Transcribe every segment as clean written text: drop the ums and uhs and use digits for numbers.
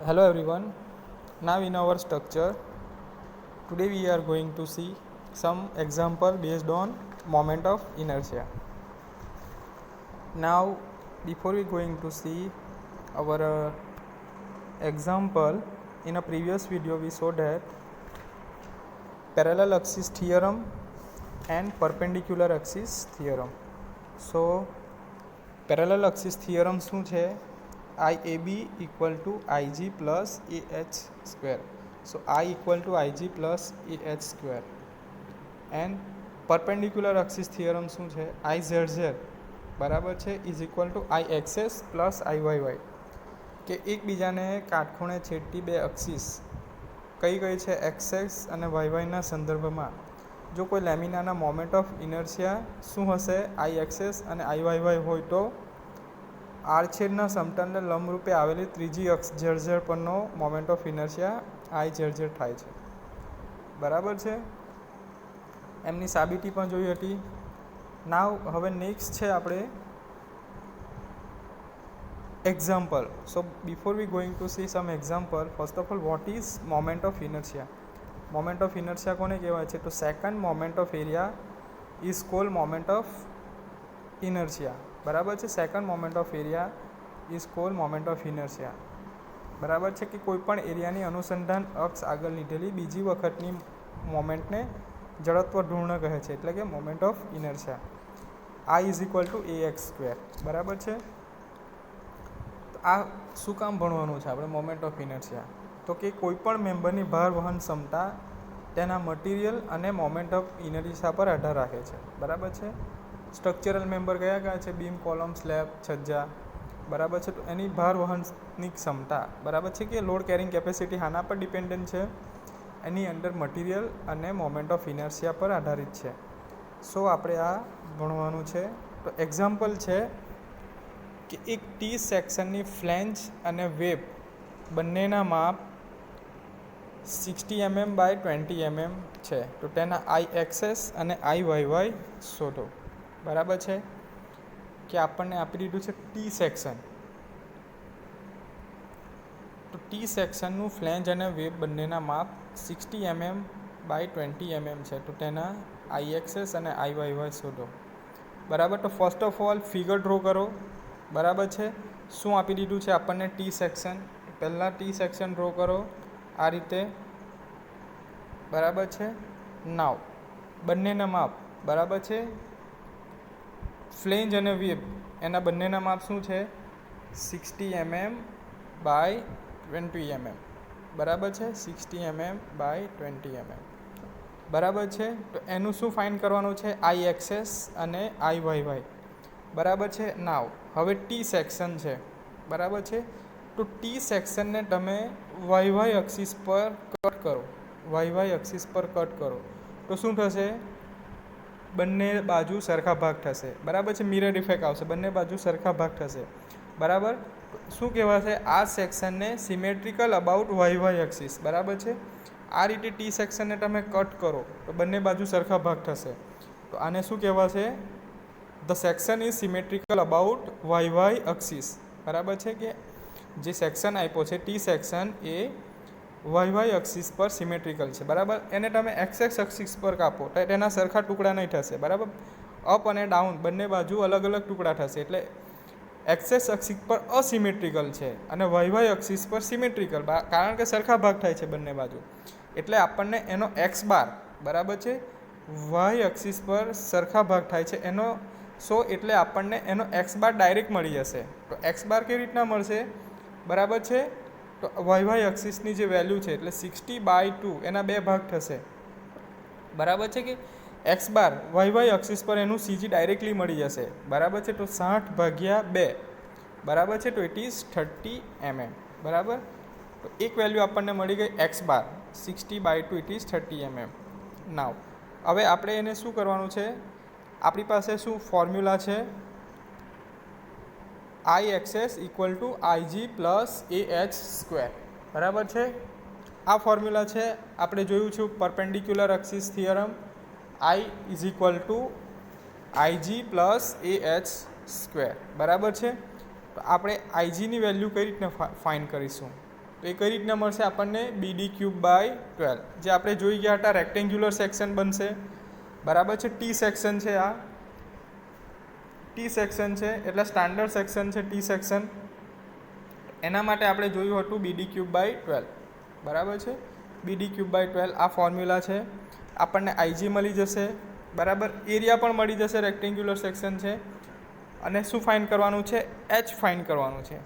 Hello everyone. Now in our structure, today we are going to see some example based on moment of inertia. Now before we going to see our example, in a previous video we saw that parallel axis theorem and perpendicular axis theorem. So parallel axis theorem શું છે? IAB equal to IG plus AH square. So I equal to IG plus AH square. And perpendicular axis theorem શું છે? IZZ બરાબર છે is equal two IXS plus IYY, કે એકબીજાને કાટખૂણે છેદતી બે અક્સિસ કઈ કઈ છે એક્સએક્સ અને વાયવાયના સંદર્ભમાં જો કોઈ લેમિનાના મોમેન્ટ ઓફ ઇનર્શિયા શું હશે IXS અને IYY હોય તો આડછેદના સમતલને લંબરૂપે આવેલી ત્રીજી અક્ષ ZZ પરનો મોમેન્ટ ઓફ ઇનર્શિયા IZZ થાય છે. બરાબર છે, એમની સાબિતી પણ જોઈ હતી. નાવ હવે નેક્સ્ટ છે આપણે example. So before we going to C sum example, first of all what is moment of inertia? Moment of inertia કોને કહેવાય છે? તો second moment of area is called moment of inertia. બરાબર છે, second moment of area is called moment of inertia. બરાબર છે, કે કોઈ પણ એરિયાની અનુસંધાન અક્ષ આગળ લીધેલી બીજી વખતની મોમેન્ટને જડત્વ ઢૂર્ણ કહે છે, એટલે કે moment of inertia. I is equal two AX square. બરાબર છે, તો આ શું કામ ભણવાનું છે આપણે મોમેન્ટ ઓફ ઇનર્શિયા? તો કે કોઈ પણ મેમ્બરની ભાર વહન ક્ષમતા તેના મટીરિયલ અને મોમેન્ટ ઓફ ઇનર્શિયા પર આધાર રાખે છે. બરાબર છે, સ્ટ્રક્ચરલ મેમ્બર કયા કયા છે? બીમ, કોલમ, સ્લેબ, છજ્જા. બરાબર છે, તો એની ભાર વહનની ક્ષમતા બરાબર છે કે લોડ કેરિંગ કેપેસિટી આના પર ડિપેન્ડન્ટ છે, એની અંદર મટીરિયલ અને મોમેન્ટ ઓફ ઇનર્શિયા પર આધારિત છે. સો આપણે આ ભણવાનું છે. તો એક્ઝામ્પલ છે કે એક ટી સેક્શનની ફ્લેંજ અને વેબ બંનેના માપ 60 mm બાય 20 mm છે, તો તેના IXS અને IYY શોધો. બરાબર છે, કે આપણને આપી દીધું છે ટી સેક્શન. તો ટી સેક્શનનું ફ્લેંજ અને વેબ બંનેના માપ 60 mm બાય 20 mm છે, તો તેના IXS અને IYY શોધો. બરાબર, તો first of all figure draw કરો. બરાબર છે, શું આપી દીધું છે આપણને? T section. પહેલાં ટી સેક્શન ડ્રો કરો આ રીતે. બરાબર છે, નાવ બંનેના માપ બરાબર છે, ફ્લેંજ અને વેબ એના બંનેના માપ શું છે? 60 mm બાય 20 mm. બરાબર છે, 60 mm બાય 20 mm. બરાબર છે, તો એનું શું ફાઇન્ડ કરવાનું છે? IXS અને IYY. બરાબર છે, નાવ હવે ટી સેક્શન છે. બરાબર છે, તો ટી સેક્શનને તમે YY અક્સિસ પર કટ કરો. YY અક્સિસ પર કટ કરો તો શું થશે? બંને બાજુ સરખા ભાગ થશે. બરાબર છે, મિરર ઇફેક્ટ આવશે, બંને બાજુ સરખા ભાગ થશે. બરાબર, શું કહેવાશે? આ સેક્શનને સિમેટ્રિકલ અબાઉટ YY અક્સિસ. બરાબર છે, આ રીતે ટી સેક્શનને તમે કટ કરો તો બંને બાજુ સરખા ભાગ થશે, તો આને શું કહેવાશે? The section is symmetrical about YY axis. બરાબર છે, કે જે સેક્શન આપ્યો છે T section A YY axis પર સિમેટ્રિકલ છે. બરાબર, એને તમે XX અક્સિસ પર કાપો તો તેના સરખા ટુકડા નહીં થશે. બરાબર, અપ અને ડાઉન બંને બાજુ અલગ અલગ ટુકડા થશે, એટલે એક્સએસ અક્સિસ પર અસિમેટ્રિકલ છે અને YY અક્સિસ પર સિમેટ્રિકલ, કારણ કે સરખા ભાગ થાય છે બંને બાજુ, એટલે આપણને એનો X બાર બરાબર છે Y અક્સિસ પર સરખા ભાગ થાય છે એનો એટલે આપણને એનો X બાર ડાયરેક્ટ મળી જશે. તો X બાર કેવી રીતના મળશે? બરાબર છે, તો YY અક્સિસની જે વેલ્યુ છે એટલે 60/2 એના બે ભાગ થશે. બરાબર છે, કે X બાર YY અક્સિસ પર એનું CG ડાયરેક્ટલી મળી જશે. બરાબર છે, તો 60/2. બરાબર છે, તો ઇટ ઇઝ 30 mm. બરાબર, તો એક વેલ્યુ આપણને મળી ગઈ X bar 60/2, it is 30 mm. નાવ હવે આપણે એને શું કરવાનું છે? આપણી પાસે શું ફોર્મ્યુલા છે? IXS equal to IG plus AH square. બરાબર છે, આ ફોર્મ્યુલા છે. આપણે જોયું છે perpendicular axis theorem. I is equal to IG plus AH square. બરાબર છે, તો આપણે IGની વેલ્યુ કઈ રીતના ફાઇન્ડ કરીશું? તો તો એ કઈ રીતના મળશે આપણને BD³/12 જે આપણે જોઈ ગયા હતા રેક્ટેન્ગ્યુલર સેક્શન બનશે, બરાબર છે. ટી સેક્શન છે, આ ટી સેક્શન છે એટલે સ્ટાન્ડર્ડ સેક્શન છે ટી સેક્શન. એના માટે આપણે જોયું હતું BD³/12, બરાબર છે. BD³/12 આ ફોર્મ્યુલા છે. આપણને IG મળી જશે, બરાબર. એરિયા પણ મળી જશે, રેક્ટેન્ગ્યુલર સેક્શન છે. અને શું ફાઇન્ડ કરવાનું છે? H ફાઇન્ડ કરવાનું છે.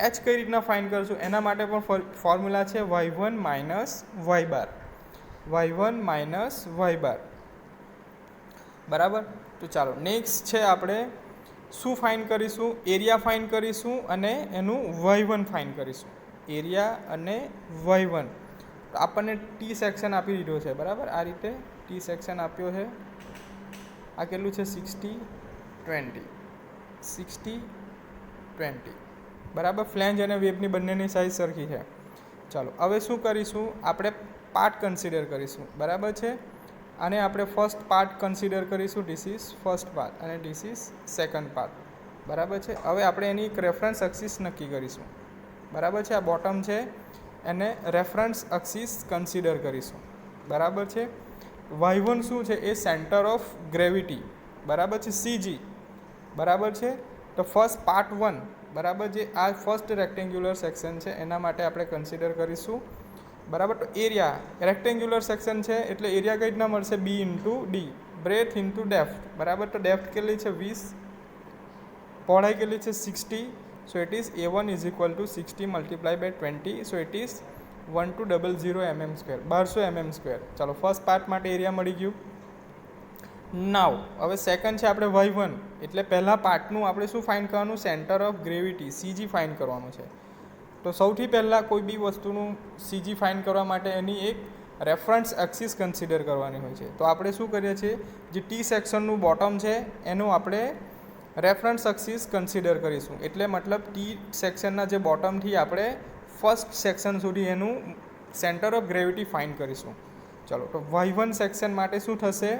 H કઈ રીતના ફાઇન્ડ કરશું? એના માટે પણ ફોર્મ્યુલા છે y1 માઇનસ y બાર, y1 માઇનસ y બાર, બરાબર. તો ચાલો નેક્સ્ટ છે આપણે શું ફાઇન્ડ કરીશું? એરિયા ફાઇન્ડ કરીશું અને એનું y1 ફાઇન્ડ કરીશું. એરિયા અને y1. તો આપણને ટી સેક્શન આપી દીધો છે, બરાબર. આ રીતે ટી સેક્શન આપ્યો છે. આ કેટલું છે? 60-20, 60-20, બરાબર. ફ્લેંજ અને વેબની બંનેની સાઇઝ સરખી છે. ચાલો હવે શું કરીશું? આપણે પાર્ટ કન્સિડર કરીશું, બરાબર છે. અને આપણે ફર્સ્ટ પાર્ટ કન્સિડર કરીશું. ધીસ ઇઝ ફર્સ્ટ પાર્ટ અને ધીસ ઇઝ સેકન્ડ પાર્ટ, બરાબર છે. હવે આપણે એની એક રેફરન્સ એક્સિસ નક્કી કરીશું, બરાબર છે. આ બોટમ છે, એને રેફરન્સ એક્સિસ કન્સિડર કરીશું, બરાબર છે. y1 શું છે? એ સેન્ટર ઓફ ગ્રેવિટી, બરાબર છે, CG, બરાબર છે. તો ફર્સ્ટ પાર્ટ 1, બરાબર, જે આ ફર્સ્ટ રેક્ટેન્ગ્યુલર સેક્શન છે એના માટે આપણે કન્સિડર કરીશું, બરાબર. તો એરિયા રેક્ટેન્ગ્યુલર સેક્શન છે એટલે એરિયા કઈ રીતના મળશે? B into D, breadth into depth, બરાબર. તો ડેપ્થ કેટલી છે? 20, પહોળાઈ કેટલી છે? 60. So it is A1 is equal to 60 multiply by 20. So it is 1200 mm², 1200 mm². ચાલો ફર્સ્ટ પાર્ટ માટે એરિયા મળી ગયું. નાવ હવે સેકન્ડ છે આપણે y1, એટલે પહેલા પાર્ટનું આપણે શું ફાઇન્ડ કરવાનું? Centre of gravity, CG find કરવાનું છે. તો સૌથી પહેલાં કોઈ બી વસ્તુનું CG ફાઇન્ડ કરવા માટે એની એક રેફરન્સ એક્સિસ કન્સિડર કરવાની હોય છે. તો આપણે શું કરીએ છીએ? જે ટી સેક્શનનું બોટમ છે એનું આપણે રેફરન્સ એક્સિસ કન્સિડર કરીશું. એટલે મતલબ ટી સેક્શનના જે બોટમથી આપણે ફર્સ્ટ સેક્શન સુધી એનું સેન્ટર ઓફ ગ્રેવિટી ફાઇન્ડ કરીશું. ચલો તો y1 સેક્શન માટે શું થશે?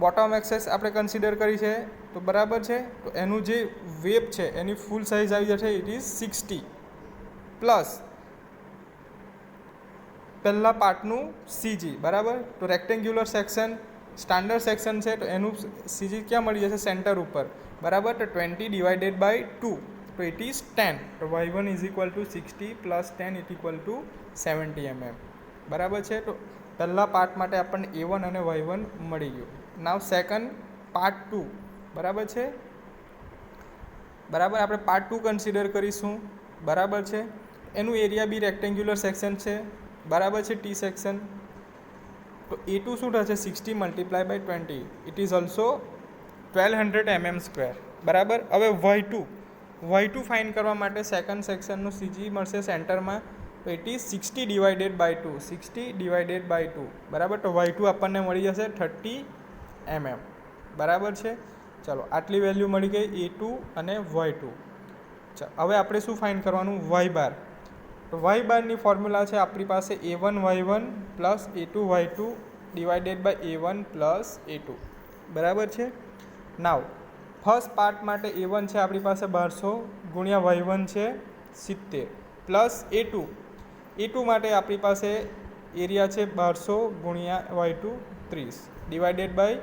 બોટમ એક્સેસ આપણે કન્સિડર કરી છે, તો બરાબર છે. તો એનું જે વેબ છે એની ફૂલ સાઇઝ આવી જશે, ઇટ ઇઝ 60 પ્લસ પહેલા પાર્ટનું CG, બરાબર. તો રેક્ટેન્ગ્યુલર સેક્શન સ્ટાન્ડર્ડ સેક્શન છે તો એનું CG ક્યાં મળી જશે? સેન્ટર ઉપર, બરાબર. તો 20 ડિવાઇડેડ બાય 2, તો ઇટ ઇઝ 10. તો y1 is equal to 60 plus 10 it equal to 70 mm, બરાબર છે. તો પહેલા પાર્ટ માટે આપણને A1 અને y1 મળી ગયું. નાવ સેકન્ડ પાર્ટ 2, બરાબર છે, બરાબર. આપણે પાર્ટ 2 કન્સિડર કરીશું, બરાબર છે. એનું એરિયા બી રેક્ટેન્ગ્યુલર સેક્શન છે, બરાબર છે, ટી સેક્શન. તો A2 શું થશે? 60 multiply by 20, it is also 1200 mm², બરાબર. હવે y2 ફાઇન્ડ કરવા માટે સેકન્ડ સેક્શનનું CG મળશે સેન્ટરમાં, તો it is 60 divided by 2, 60 divided by 2, બરાબર. તો y2 આપણને મળી જશે 30 mm, બરાબર છે. ચાલો આટલી વેલ્યુ મળી ગઈ A2 અને y2. હવે આપણે શું ફાઇન્ડ કરવાનું? y બાર. તો y બારની ફોર્મ્યુલા છે આપણી પાસે A1 y1 plus A2 y2 divided by A1 plus A2, બરાબર છે. નાવ ફર્સ્ટ પાર્ટ માટે A1 છે આપણી પાસે 1200 ગુણ્યા y1 છે 70 પ્લસ A2 માટે આપણી પાસે એરિયા છે 1200 ગુણ્યા y2 30 divided by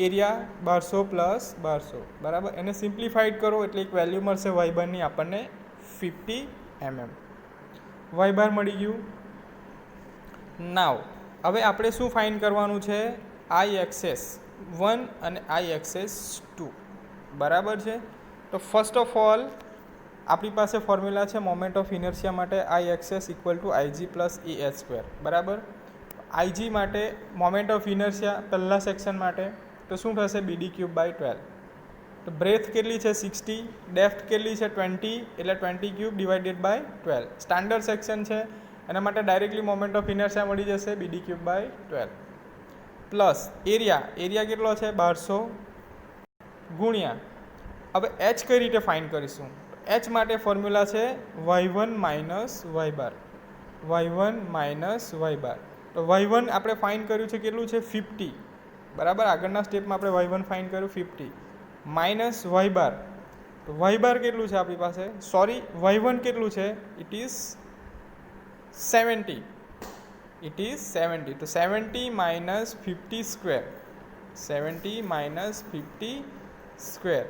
area 1200 plus 1200, બરાબર. એને સિમ્પ્લિફાઈડ કરો એટલે એક વેલ્યુ મળશે y બારની આપણને 50 mm. y બાર મળી ગયું. નાવ હવે આપણે શું ફાઇન્ડ કરવાનું છે? I એક્સેસ 1 અને I એક્સેસ 2, બરાબર છે. તો ફર્સ્ટ ઓફ ઓલ આપણી પાસે ફોર્મ્યુલા છે મોમેન્ટ ઓફ ઇનર્શિયા માટે I access equal to IG plus AH², બરાબર. IG માટે મોમેન્ટ ઓફ ઇનર્શિયા પહેલા સેક્શન માટે તો શું થશે? BD³/12. તો બ્રેથ કેટલી છે? 60, ડેપ્થ કેટલી છે? 20, એટલે 20³ ડિવાઇડેડ બાય 12. સ્ટાન્ડર્ડ સેક્શન છે એના માટે ડાયરેક્ટલી મોમેન્ટ ઓફ ઇનર્શિયા મળી જશે BD³/12 પ્લસ એરિયા કેટલો છે? 1200 ગુણ્યા. હવે H કઈ રીતે ફાઇન્ડ કરીશું? H માટે ફોર્મ્યુલા છે y1 માઇનસ y બાર, y1 માઇનસ y બાર. તો y1 આપણે ફાઇન્ડ કર્યું છે કેટલું છે? 50, બરાબર. આગળના સ્ટેપમાં આપણે y1 ફાઇન્ડ કર્યું 50 માઇનસ y બાર. તો y બાર કેટલું છે આપણી પાસે? સોરી y1 કેટલું છે? It is 70, it is 70. તો 70 minus 50 square, 70 minus 50 square,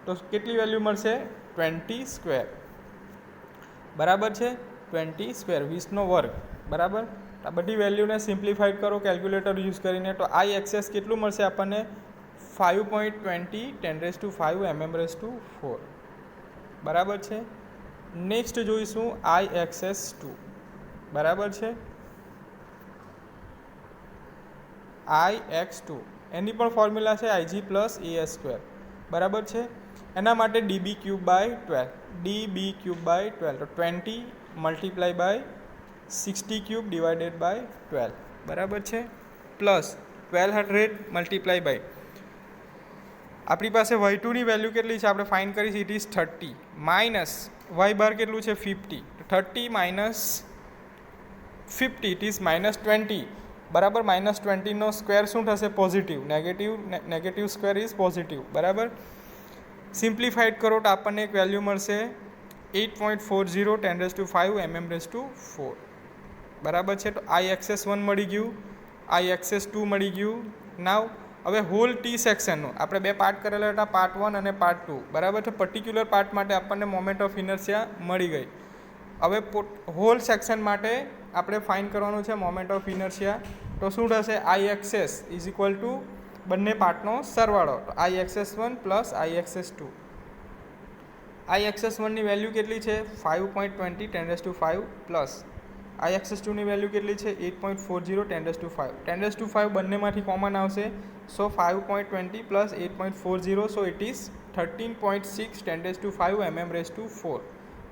તો કેટલી વેલ્યુ મળશે? 20 સ્ક્વેર. બરાબર છે, 20 સ્ક્વેર, 20નો વર્ગ. બરાબર. આ બધી વેલ્યુને સિમ્પ્લિફાઈડ કરો કેલ્ક્યુલેટર યુઝ કરીને, તો આઈ એક્સેસ કેટલું મળશે આપણને? 5.20 10⁵ mm⁴. બરાબર છે. નેક્સ્ટ જોઈશું આઈ એક્સેસ 2. બરાબર છે. IX2 એની પણ ફોર્મ્યુલા છે IG પ્લસ AS સ્ક્વેર. બરાબર છે. એના માટે DB³/12, DB³/12, તો 20 મલ્ટીપ્લાય બાય 60³ ડિવાઇડેડ બાય 12. બરાબર છે. પ્લસ 1200 મલ્ટીપ્લાય બાય, આપણી પાસે y2ની વેલ્યુ કેટલી છે આપણે ફાઇન્ડ કરી છે, ઇટ ઇઝ 30, માઇનસ y બાર કેટલું છે 50, 30 માઇનસ 50 ઇટ ઇઝ -20. બરાબર. -20નો સ્ક્વેર શું થશે? Positive. Negative square is positive. બરાબર. સિમ્પ્લિફાઈડ કરો તો આપણને એક વેલ્યુ મળશે 8.40 10⁵ mm⁴. બરાબર છે. તો આઈ એક્સેસ 1 મળી ગયું, આઈ એક્સેસ 2 મળી ગયું. નાવ હવે હોલ ટી સેક્શનનું આપણે બે પાર્ટ કરેલા હતા, પાર્ટ 1 અને પાર્ટ 2. બરાબર છે. પર્ટિક્યુલર પાર્ટ માટે આપણને મોમેન્ટ ઓફ ઇનર્શિયા મળી ગઈ. હવે હોલ સેક્શન માટે આપણે ફાઇન્ડ કરવાનું છે મોમેન્ટ ઓફ ઇનર્શિયા. તો શું થશે? આઈ એક્સેસ ઇઝ ઇક્વલ ટુ બંને પાર્ટનો સરવાળો, તો આઈ એક્સેસ 1 પ્લસ આઈ એક્સેસ 2. આઈ એક્સેસ 1ની વેલ્યુ કેટલી છે? 5.20 10⁵ પ્લસ આઈ એક્સેસ 2ની વેલ્યુ કેટલી છે? 8.40 10⁵. 10⁵ બંનેમાંથી કોમન આવશે, સો 5.20 plus 8.40, so it is 13.6 10⁵ mm⁴.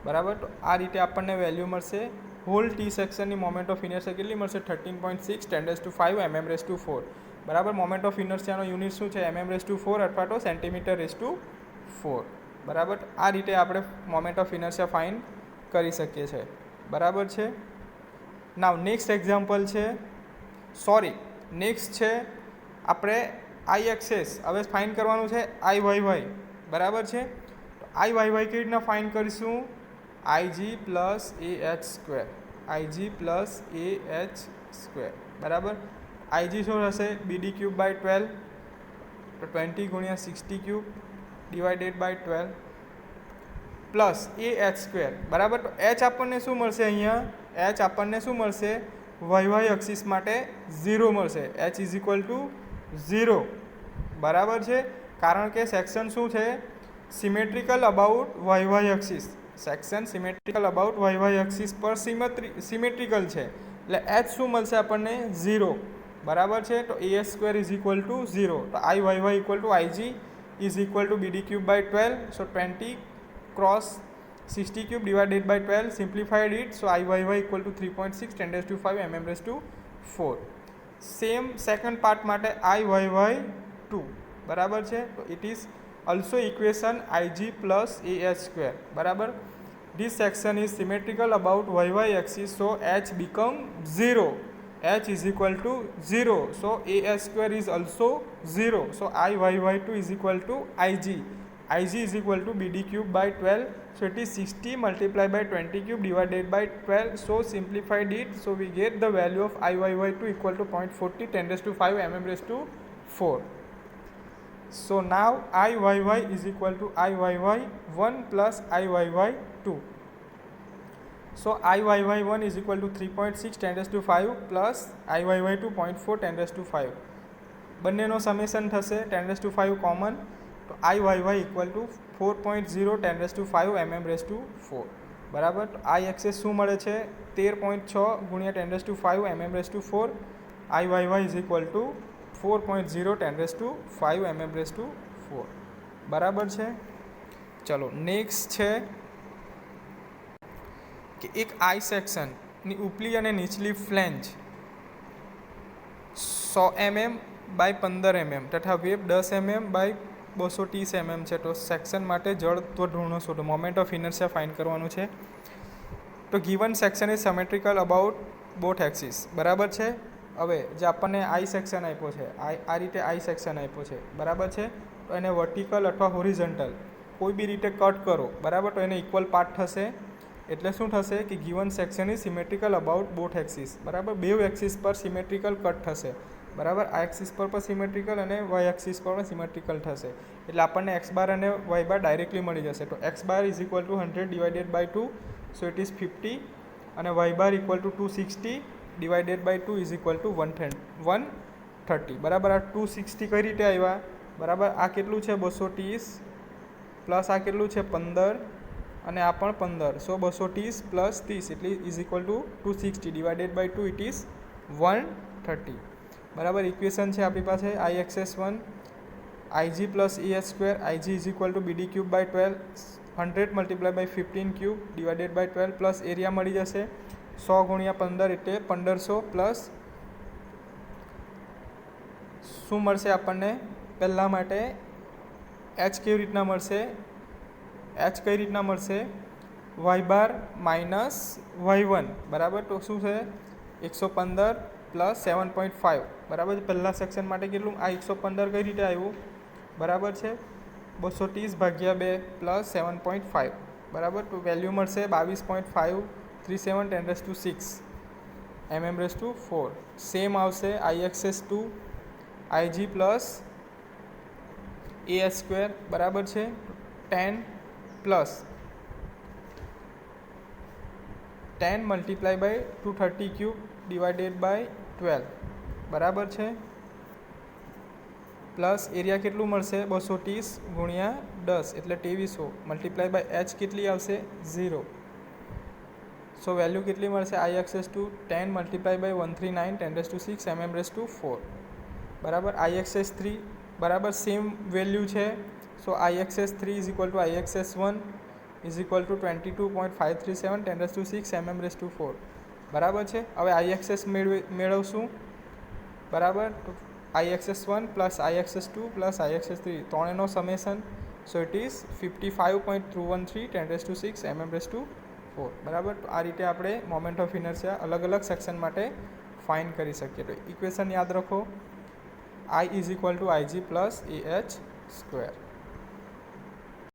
બરાબર. તો આ રીતે આપણને વેલ્યુ મળશે. હોલ ટી સેક્શનની મોમેન્ટ ઓફ ઇનર્શિયા કેટલી મળશે? 13.6 10⁵ mm⁴. બરાબર. મોમેન્ટ ઓફ ઇનર્શિયાનો યુનિટ શું છે? mm⁴ અથવા તો cm⁴. બરાબર. આ રીતે આપણે મોમેન્ટ ઓફ ઇનર્શિયા ફાઇન્ડ કરી શકીએ છીએ. બરાબર છે. નાવ નેક્સ્ટ એક્ઝામ્પલ છે, નેક્સ્ટ છે આપણે આઈ એક્સેસ હવે ફાઇન્ડ કરવાનું છે આઈ વાય. બરાબર છે. તો આઈ વાય કેવી રીતના ફાઇન્ડ કરીશું? IG plus AH square, IG plus AH square. બરાબર. IG શું હશે? BD³/12, તો 20 × 60³ divided by 12 plus AH square. બરાબર. તો H આપણને શું મળશે? અહીંયા H આપણને શું મળશે? વાય એક્સિસ માટે 0 મળશે. H is equal to 0. બરાબર છે. કારણ કે સેક્શન શું છે? Symmetrical about Y axis. Section symmetrical about Y axis પર સિમેટ્રિકલ છે, એટલે H શું મળશે આપણને? 0. બરાબર છે. તો AS square is equal to 0. તો I Y equal to IG is equal to BD³/12, so 20 cross 60³ divided by 12, simplified it, so I Y equal to 3.6 10⁵ mm⁴. Same second part માટે આઈ વાય 2. બરાબર છે. તો it is also equation IG plus AH square. બરાબર. This section is symmetrical about y axis, so H become 0. H is equal to 0, so AH square is also 0, so I y2 is equal to IG. IG is equal to BD³/12, so it is 60 multiplied by 20³ divided by 12, so simplified it, so we get the value of I y2 equal to 0.40 10⁵ mm⁴. So now IYY is equal to IYY1 plus IYY2. So IYY1 is equal to 3.6 10⁵ plus IYY2 0.4 10⁵. બંનેનો summation થશે 10⁵ common, તો IYY equal to 4.0 10⁵ mm⁴. બરાબર. તો આઈ access શું મળે છે? 13.6 × 10⁵ mm⁴. IYY is equal two 4.0 10⁵ mm⁴. બરાબર છે. ચલો નેક્સ્ટ છે કે એક આઈ સેક્શનની ઉપલી અને નીચલી ફ્લેંજ 100 mm બાય 15 mm તથા વેબ 10 mm બાય 230 mm છે. તો સેક્શન માટે જડત્વ ધૂળનો શોધો, મોમેન્ટ ઓફ ઇનર્શિયા ફાઇન્ડ કરવાનું છે. તો given section is symmetrical about both axis. બરાબર છે. હવે જે આપણને આઈ સેક્શન આપ્યો છે, આ રીતે આઈ સેક્શન આપ્યો છે. બરાબર છે. તો એને વર્ટિકલ અથવા હોરિઝોન્ટલ કોઈ બી રીતે કટ કરો. બરાબર. તો એને ઇક્વલ પાર્ટ થશે. એટલે શું થશે કે given section is symmetrical about both axis, બરાબર. બે એક્સિસ પર સિમેટ્રિકલ કટ થશે, બરાબર. આ એક્સિસ પર પણ સિમેટ્રિકલ અને વાય એક્સિસ પર પણ સિમેટ્રિકલ થશે, એટલે આપણને એક્સ બાર અને વાય બાર ડાયરેક્ટલી મળી જશે. તો X bar is equal to 100 divided by 2, so it is 50, અને Y bar equal to 260 divided by 2 is equal to 130, બરાબર. આ 260 કઈ રીતે આવ્યા, બરાબર. આ કેટલું છે 230 પ્લસ આ કેટલું છે 15 અને આ પણ 15, સો 230 પ્લસ 30 એટલે is equal to 260 divided by 2 it is 130, બરાબર. ઇક્વેશન છે આપણી પાસે IXS1 IG plus EH square, IG is equal to BD cube by 12, 100 multiply by 15 cube divided by 12, plus area મળી જશે 100 ગુણ્યા 15 એટલે 1500, પ્લસ શું મળશે આપણને પહેલાં માટે એચ કેવી રીતના મળશે, એચ કઈ રીતના મળશે, વાય બાર માઇનસ y1, બરાબર. તો શું છે 115 પ્લસ 7.5, બરાબર. પહેલા સેક્શન માટે કેટલું, આ 115 કઈ રીતે આવ્યું, બરાબર છે 230 ભાગ્યા 2 પ્લસ 7.5, બરાબર. તો વેલ્યુ મળશે 22.537 10⁻6 mm⁴. સેમ આવશે IXS2 IG plus AH square, બરાબર છે 10 plus 10 multiply by 230 cube divided by 12, બરાબર છે. પ્લસ એરિયા કેટલું મળશે 230 ગુણ્યા 10 એટલે 2300 મલ્ટીપ્લાય બાય એચ કેટલી આવશે 0, સો વેલ્યુ કેટલી મળશે IXS2 10 મલ્ટીપ્લાય બાય 139 10⁻6 mm⁴, બરાબર. IXS3, બરાબર સેમ વેલ્યુ છે, સો IXS3 is equal two IXS1 is equal two 22.537 10⁻6 mm⁴, બરાબર છે. હવે IXS મેળવશું, બરાબર. તો IXS1 plus IXS2 plus IXS3 ત્રણેયનો summation, so it is 55.213 10⁻6 mm⁴, બરાબર. તો આ રીતે આપણે મોમેન્ટ ઓફ ઇનર્શિયા અલગ અલગ સેક્શન માટે ફાઇન્ડ કરી શકીએ. તો ઇક્વેશન યાદ રાખો, I is equal to IG plus AH square.